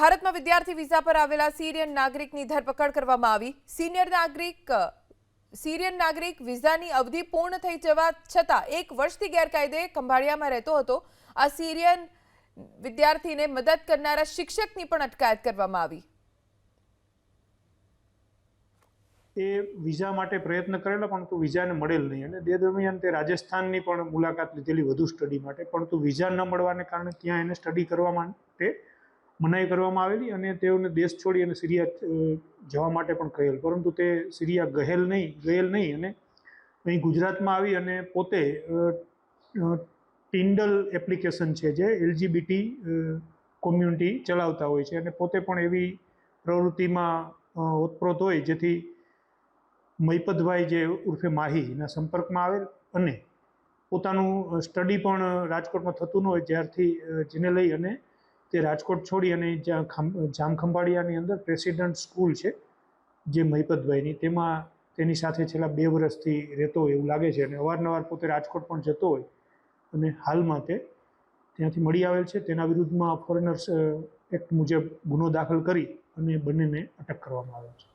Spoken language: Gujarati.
ભારતમાં વિદ્યાર્થી વિઝા પર આવેલા સિરિયન નાગરિકની ધરપકડ કરવામાં આવી। સિરિયન નાગરિક વિઝાની અવધિ પૂર્ણ થઈ જવા છતાં 1 વર્ષથી ગેરકાયદે ખંભાળિયામાં રહેતો હતો। આ સિરિયન વિદ્યાર્થીને મદદ કરનારા શિક્ષકની પણ અટકાયત કરવામાં આવી। એ વિઝા માટે પ્રયત્ન કરેલો પરંતુ વિઝાને મળેલ નહીં અને તે દરમિયાન તે રાજસ્થાનની પણ મુલાકાત લીધેલી વધુ સ્ટડી માટે, પરંતુ વિઝા ન મળવાને કારણે ત્યાં એને સ્ટડી કરવા માટે મનાઈ કરવામાં આવેલી અને તેઓને દેશ છોડી અને સિરિયા જવા માટે પણ કહેલ, પરંતુ તે સિરિયા ગયેલ નહીં અને અહીં ગુજરાતમાં આવી અને પોતે ટિન્ડલ એપ્લિકેશન છે જે LGBT કોમ્યુનિટી ચલાવતા હોય છે અને પોતે પણ એવી પ્રવૃત્તિમાં ઓતપ્રોત હોય જેથી મહિપતભાઈ જે ઉર્ફે માહીના સંપર્કમાં આવેલ અને પોતાનું સ્ટડી પણ રાજકોટમાં થતું ન હોય જ્યારથી જેને લઈ અને તે રાજકોટ છોડી અને જ્યાં જામખંભાળિયાની અંદર પ્રેસિડેન્ટ સ્કૂલ છે જે મહિપતભાઈની, તેમાં તેની સાથે છેલ્લા 2 વર્ષથી રહેતો હોય એવું લાગે છે અને અવારનવાર પોતે રાજકોટ પણ જતો હોય અને હાલમાં તે ત્યાંથી મળી આવેલ છે। તેના વિરુદ્ધમાં ફોરેનર્સ એક્ટ મુજબ ગુનો દાખલ કરી અને બંનેને અટક કરવામાં આવેલ છે।